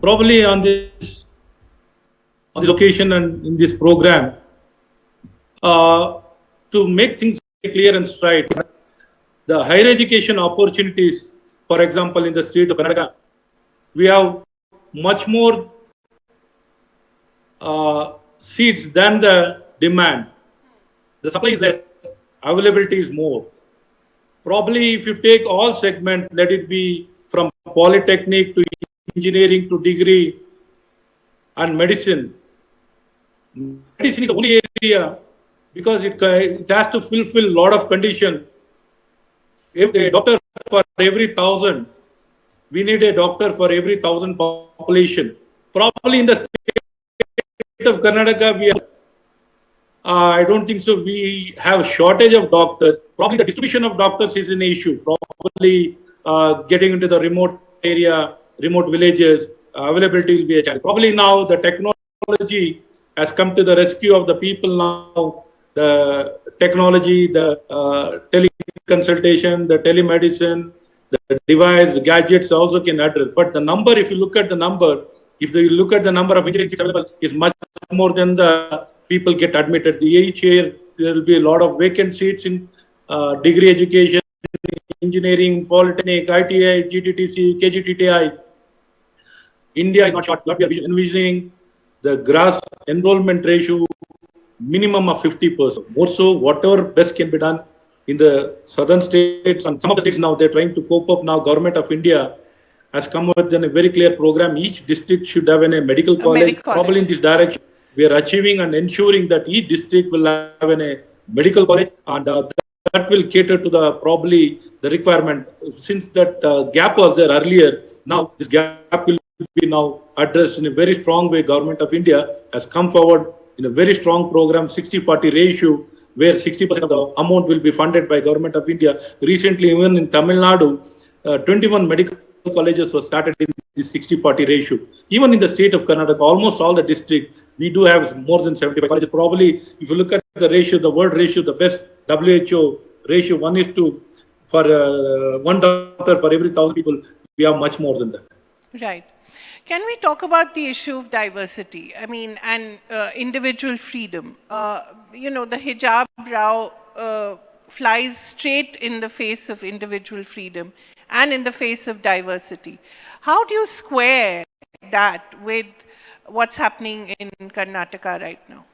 probably on this occasion and in this program, to make things clear and straight, the higher education opportunities, for example, in the state of Karnataka, we have much more seats than the demand. The supply is less, availability is more. Probably if you take all segments, let it be from polytechnic to engineering to degree and medicine. Medicine is the only area because it has to fulfill a lot of conditions. If a doctor for every 1,000, we need a doctor for every 1,000 population. Probably in the state of Karnataka, I don't think so. We have shortage of doctors. Probably the distribution of doctors is an issue. Probably getting into the remote area, remote villages, availability will be a challenge. Probably now the technology has come to the rescue of the people now. The technology, the teleconsultation, the telemedicine, the device, the gadgets also can address. But the number, if you look at the number, if you look at the number of engineering seats available, is much more than the people get admitted. Each year there will be a lot of vacant seats in degree education, engineering, polytechnic, ITI, GTTC, KGTTI. India is not short. What we are envisioning, the gross enrollment ratio minimum of 50%. More so, whatever best can be done in the southern states and some of the states now, they're trying to cope up now. Government of India has come up with a very clear program. Each district should have a medical college. Probably in this direction, we are achieving and ensuring that each district will have a medical college, and that will cater to the probably the requirement. Since that gap was there earlier, now this gap will be now addressed in a very strong way. Government of India has come forward in a very strong program, 60-40 ratio, where 60% of the amount will be funded by Government of India. Recently, even in Tamil Nadu, 21 medical colleges were started in this 60-40 ratio. Even in the state of Karnataka, almost all the districts, we do have more than 75 colleges. Probably, if you look at the ratio, the world ratio, the best WHO ratio, 1:2 for one doctor for every 1,000 people, we have much more than that. Right. Can we talk about the issue of diversity? I mean, and individual freedom. The hijab row flies straight in the face of individual freedom and in the face of diversity. How do you square that with what's happening in Karnataka right now?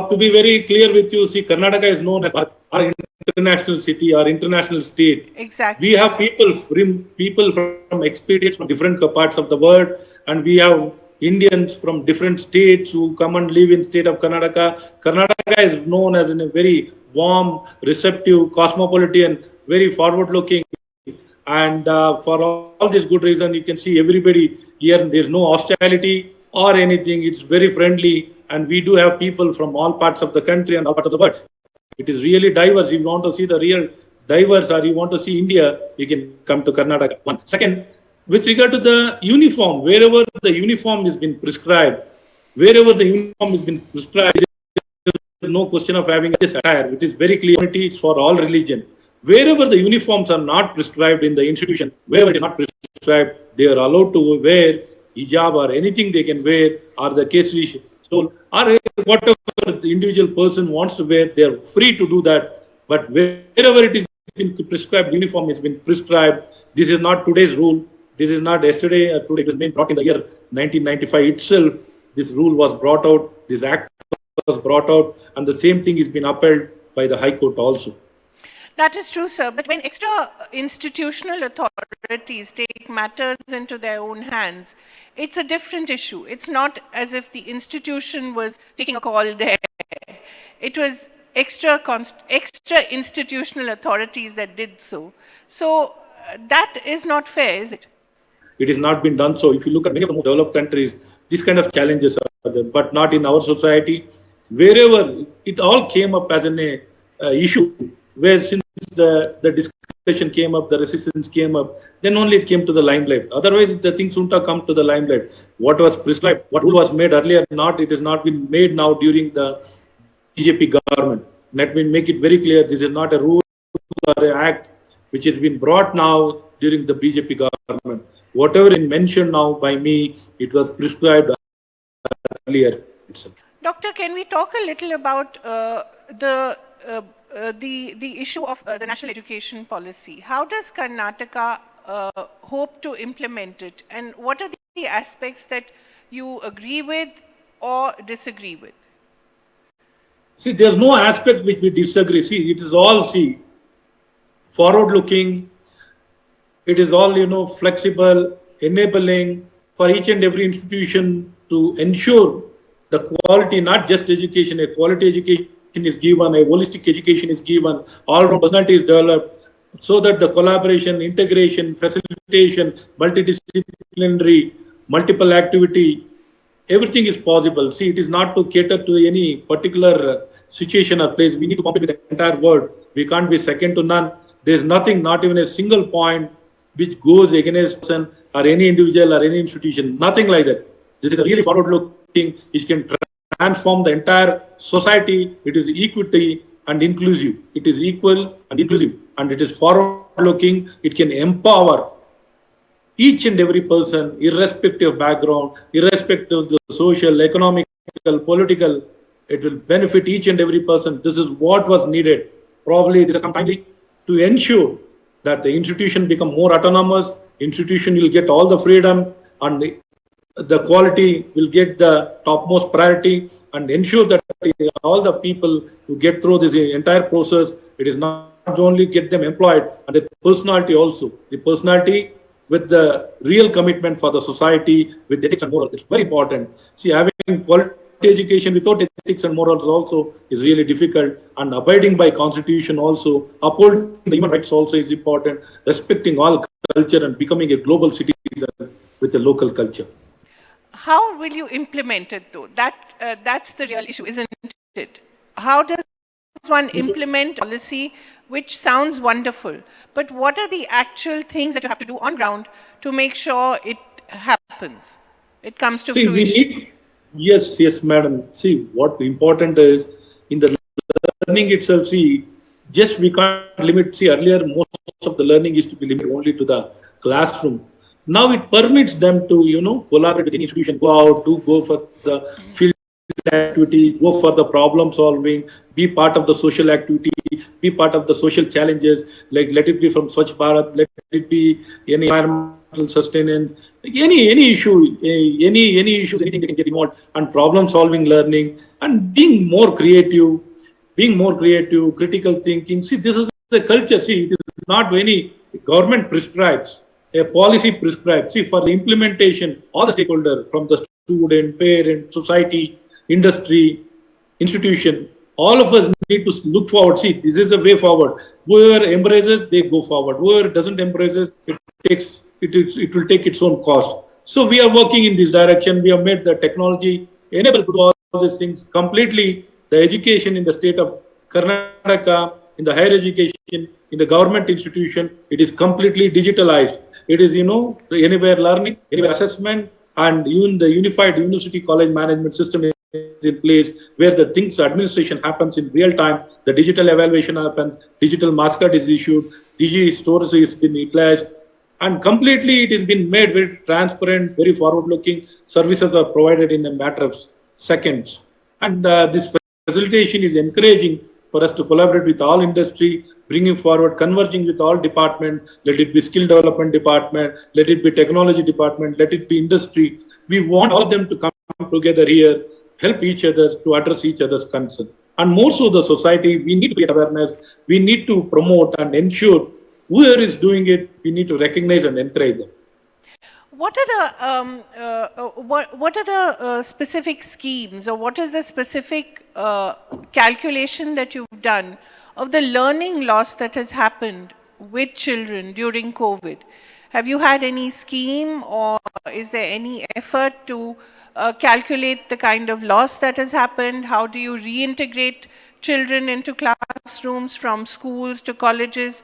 To be very clear with you, see, Karnataka is known as our international city, our international state. Exactly. We have people from expatriates from different parts of the world, and we have Indians from different states who come and live in state of Karnataka. Karnataka is known as a very warm, receptive, cosmopolitan, very forward-looking. And for all this good reason, you can see everybody here, there's no hostility or anything. It's very friendly. And we do have people from all parts of the country and all parts of the world. It is really diverse. If you want to see the real diverse or you want to see India, you can come to Karnataka. One. Second, with regard to the uniform, wherever the uniform has been prescribed, there is no question of having this attire. It is very clear. It's for all religion. Wherever the uniforms are not prescribed in the institution, wherever it is not prescribed, they are allowed to wear hijab or anything they can wear, or the case or whatever the individual person wants to wear, they are free to do that. But wherever it is been prescribed, uniform has been prescribed. This is not today's rule. This is not yesterday. Today it was been brought in the year 1995 itself. This rule was brought out. This act was brought out, and the same thing has been upheld by the High Court also. That is true, sir. But when extra institutional authorities take matters into their own hands, it's a different issue. It's not as if the institution was taking a call there. It was extra institutional authorities that did so. So that is not fair, is it? It has not been done so. If you look at many of the most developed countries, these kind of challenges are there, but not in our society. Wherever it all came up as an issue, where since the discussion came up, the resistance came up, then only it came to the limelight. Otherwise, the things wouldn't have come to the limelight. What was prescribed, what rule was made earlier, it has not been made now during the BJP government. Let me make it very clear, this is not a rule or an act which has been brought now during the BJP government. Whatever is mentioned now by me, it was prescribed earlier itself. Doctor, can we talk a little about the issue of the national education policy? How does Karnataka hope to implement it, and what are the aspects that you agree with or disagree with? See, there's no aspect which we disagree. See, it is all, forward looking. It is all, flexible, enabling for each and every institution to ensure the quality, not just education, a quality education is given, a holistic education is given, all round personality is developed, so that the collaboration, integration, facilitation, multidisciplinary, multiple activity, everything is possible. See, it is not to cater to any particular situation or place. We need to compete with the entire world. We can't be second to none. There's nothing, not even a single point which goes against person or any individual or any institution. Nothing like that. This is a really forward-looking. It can transform the entire society. It is equity and inclusive. It is equal and inclusive, and it is forward-looking. It can empower each and every person, irrespective of background, irrespective of the social, economic, political, it will benefit each and every person. This is what was needed. Probably this is timely to ensure that the institution become more autonomous, institution will get all the freedom, and the quality will get the topmost priority, and ensure that all the people who get through this entire process, it is not only get them employed, and the personality also. The personality with the real commitment for the society, with ethics and morals. It's very important. See, having quality education without ethics and morals also is really difficult, and abiding by constitution also, upholding the human rights also is important, respecting all culture and becoming a global citizen with a local culture. How will you implement it though? That's the real issue, isn't it? How does one implement policy which sounds wonderful, but what are the actual things that you have to do on ground to make sure it happens, it comes to fruition? Yes, madam. See, what important is in the learning itself. See, just we can't limit. See, earlier most of the learning used to be limited only to the classroom. Now it permits them to, collaborate with the institution, go out, go for the field activity, go for the problem solving, be part of the social activity, be part of the social challenges, like let it be from Swachh Bharat, let it be any environmental sustenance, like any issue, any issues, anything they can get involved, and problem solving learning, and being more creative, critical thinking. See, this is the culture. See, it is not any government prescribes, a policy prescribed. See, for the implementation, all the stakeholders from the student, parent, society, industry, institution, all of us need to look forward. See, this is a way forward. Whoever embraces, they go forward. Whoever doesn't embraces, it will take its own cost. So we are working in this direction. We have made the technology enable to do all these things completely. The education in the state of Karnataka, in the higher education, in the government institution, it is completely digitalized. It is, anywhere learning, anywhere assessment, and even the unified university college management system is in place, where the things administration happens in real time. The digital evaluation happens, digital mascot is issued, digi stores is been utilized, and completely it has been made very transparent, very forward looking. Services are provided in a matter of seconds, and this facilitation is encouraging for us to collaborate with all industry, bringing forward, converging with all department. Let it be skill development department, let it be technology department, let it be industry. We want all of them to come together here, help each other to address each other's concern. And more so the society, we need to create awareness. We need to promote and ensure whoever is doing it, we need to recognize and encourage them. What are the specific schemes, or what is the specific calculation that you've done of the learning loss that has happened with children during COVID? Have you had any scheme, or is there any effort to calculate the kind of loss that has happened? How do you reintegrate children into classrooms from schools to colleges?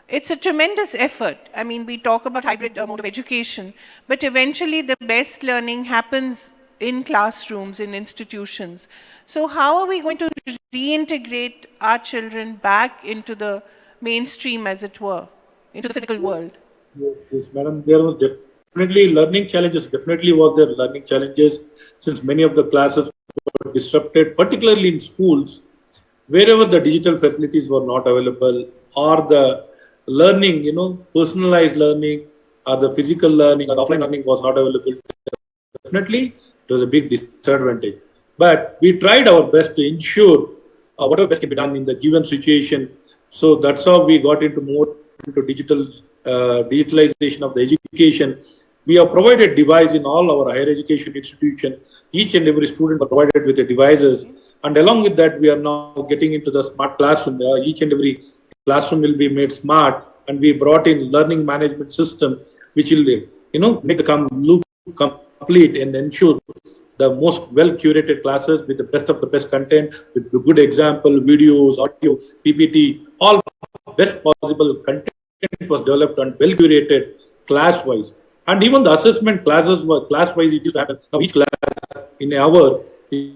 It's a tremendous effort. I mean, we talk about hybrid mode of education, but eventually the best learning happens in classrooms, in institutions. So how are we going to reintegrate our children back into the mainstream, as it were, into the physical world? Yes, madam, there was definitely learning challenges definitely were there. Learning challenges, since many of the classes were disrupted, particularly in schools, wherever the digital facilities were not available, or the learning, personalized learning, or the physical learning, or the offline learning was not available. Definitely, it was a big disadvantage. But we tried our best to ensure whatever best can be done in the given situation. So that's how we got into more into digitalization of the education. We have provided device in all our higher education institution. Each and every student was provided with the devices. And along with that, we are now getting into the smart classroom. Each and every classroom will be made smart. And we brought in learning management system, which will, make the loop complete and ensure the most well curated classes with the best of the best content, with good example, videos, audio, PPT, all best possible content was developed and well curated class wise. And even the assessment classes were class wise, it used to happen. Now each class in an hour,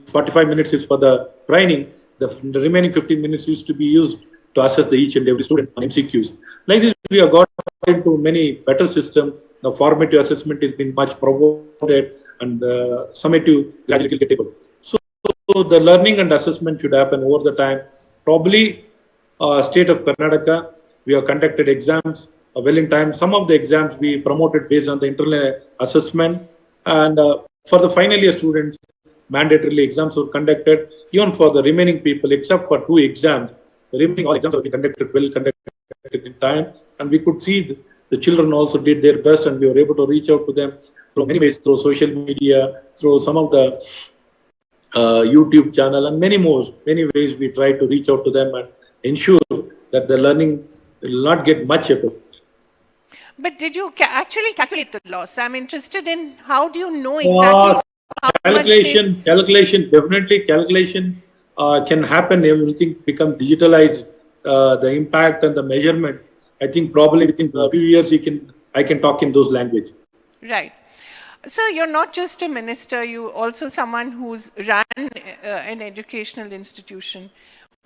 45 minutes is for the training. The remaining 15 minutes used to be used to assess each and every student on MCQs. Like this, we have got into many better system. The formative assessment has been much promoted, and summative gradually get able. So the learning and assessment should happen over the time. Probably state of Karnataka, we have conducted exams well in time. Some of the exams we promoted based on the internal assessment, and for the final year students, mandatorily exams were conducted. Even for the remaining people, except for 2 exams, the remaining all exams will be conducted in time, and we could see the children also did their best, and we were able to reach out to them through many ways, through social media, through some of the YouTube channel, and many ways we try to reach out to them and ensure that the learning will not get much effect. But did you actually calculate the loss? I'm interested in how do you know exactly how much Calculation can happen. Everything become digitalized. The impact and the measurement. I think probably within a few years, I can talk in those language. Right. So you're not just a minister, you also someone who's run an educational institution.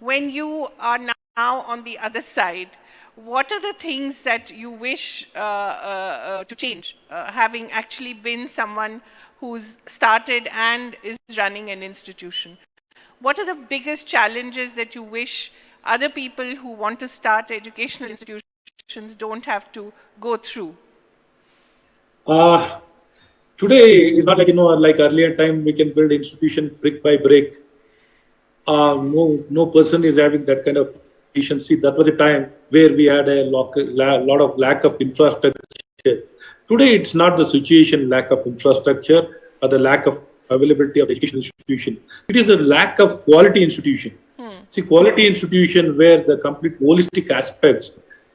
When you are now on the other side, what are the things that you wish to change, having actually been someone who's started and is running an institution? What are the biggest challenges that you wish other people who want to start educational institutions don't have to go through? Today is not like like earlier time we can build institution brick by brick. No person is having that kind of efficiency. That was a time where we had a lot of lack of infrastructure. Today it's not the situation lack of infrastructure or the lack of availability of education institution. It is a lack of quality institution. See, quality institution where the complete holistic aspects,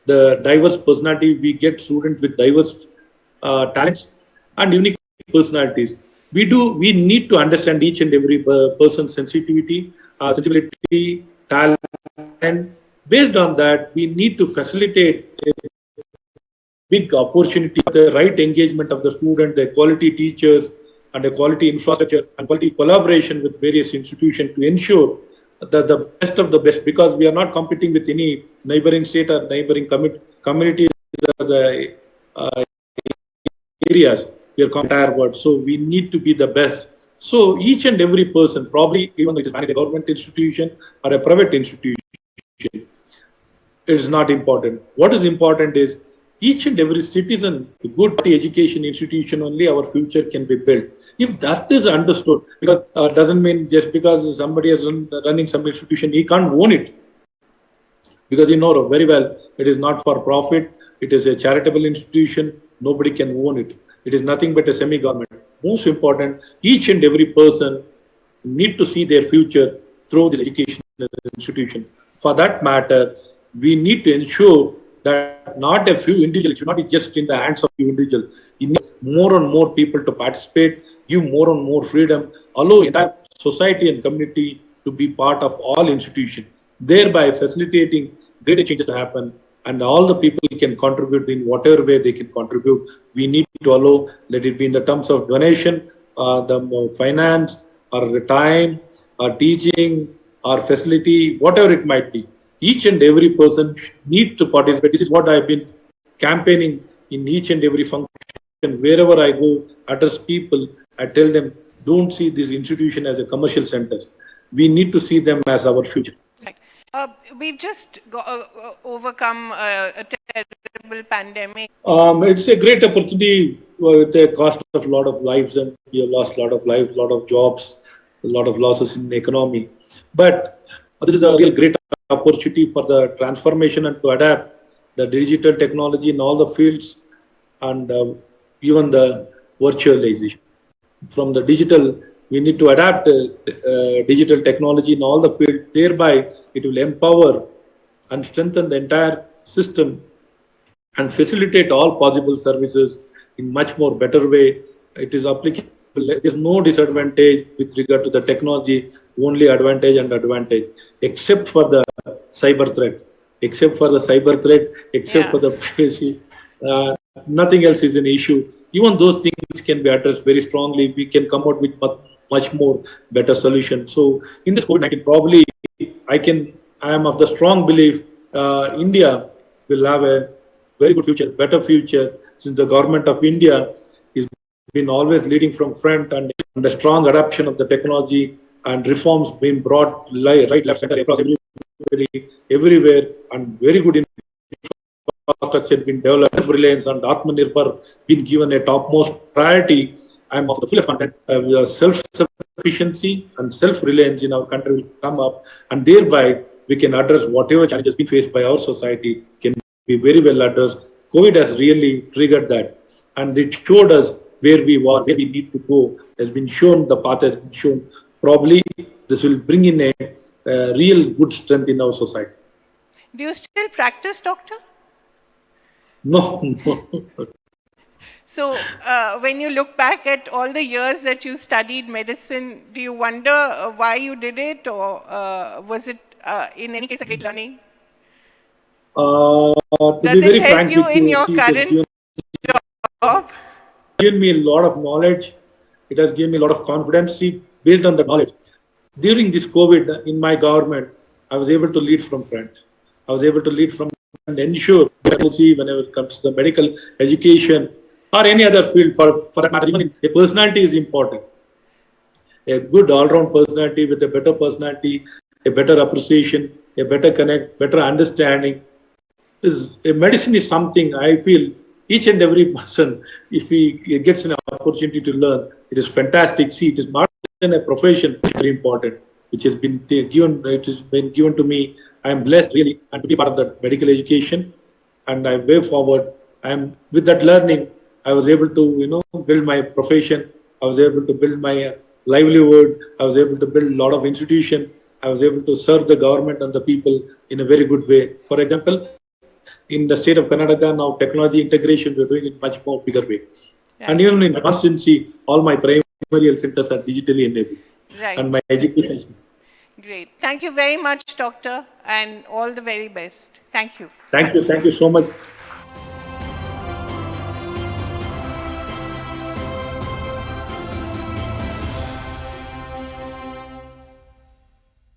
the diverse personality, we get students with diverse talents and unique personalities. We need to understand each and every person's sensitivity, sensibility, talent. Based on that, we need to facilitate a big opportunity, the right engagement of the student, the quality teachers, and a quality infrastructure and quality collaboration with various institutions to ensure that the best of the best, because we are not competing with any neighboring state or neighboring communities or the areas. We are entire world, so we need to be the best. So each and every person, probably even though it is managed a government institution or a private institution, it is not important. What is important is each and every citizen, a good education institution, only our future can be built. If that is understood, because doesn't mean just because somebody is running some institution, he can't own it. Because you know very well, it is not for profit. It is a charitable institution. Nobody can own it. It is nothing but a semi-government. Most important, each and every person need to see their future through this education institution. For that matter, we need to ensure that not a few individuals, should not be just in the hands of few individuals. You need more and more people to participate, give more and more freedom, allow entire society and community to be part of all institutions, thereby facilitating greater changes to happen. And all the people can contribute in whatever way they can contribute. We need to allow, let it be in the terms of donation, the finance, or time, or teaching, or facility, whatever it might be. Each and every person needs to participate. This is what I've been campaigning in each and every function wherever I go, address people, I tell them, don't see this institution as a commercial centers. We need to see them as our future. Right. We've just overcome a terrible pandemic. It's a great opportunity with a cost of a lot of lives, and we have lost a lot of lives, a lot of jobs, a lot of losses in the economy. But this is a real great opportunity for the transformation and to adapt the digital technology in all the fields, and even the virtualization. From the digital, we need to adapt digital technology in all the fields. Thereby, it will empower and strengthen the entire system and facilitate all possible services in much more better way. It is applicable. There is no disadvantage with regard to the technology, only advantage and advantage, except for the cyber threat, except for the cyber threat, except for the privacy. Nothing else is an issue. Even those things can be addressed very strongly. We can come out with much more better solution. So in this COVID-19, probably I am of the strong belief India will have a very good future, better future, since the government of India is been always leading from front, and a strong adoption of the technology and reforms being brought right, left, center, across everywhere, and very good infrastructure been developed. Self-reliance and Atmanirbhar been given a topmost priority. I am of the fullest content. Self-sufficiency and self-reliance in our country will come up, and thereby we can address whatever challenges being faced by our society can be very well addressed. COVID has really triggered that, and it showed us where we were, where we need to go. Has been shown, the path has been shown. Probably this will bring in a real good strength in our society. Do you still practice, doctor? No. So when you look back at all the years that you studied medicine, do you wonder why you did it, or was it in any case a great learning? To Does be very it help frank you with in you, your see, it has current job? given me a lot of knowledge. It has given me a lot of confidence. See, based on the knowledge. During this COVID in my government, I was able to lead from front. I was able to lead from and ensure see whenever it comes to the medical education or any other field for that matter, even a personality is important. A good all-round personality with a better personality, a better appreciation, a better connect, better understanding. A medicine is something I feel each and every person, if he gets an opportunity to learn, it is fantastic. See, it is not a profession, it's very important, which has been given. It has been given to me. I am blessed really, and to be part of the medical education, and I way forward. I am with that learning. I was able to build my profession. I was able to build my livelihood. I was able to build a lot of institutions. I was able to serve the government and the people in a very good way. For example, in the state of Karnataka, now technology integration, we're doing it much more bigger way. Right. And even in the constituency, all my primary health centers are digitally enabled. Right. And my education is... Great. Thank you very much, doctor, and all the very best. Thank you. Thank you. Thank you so much.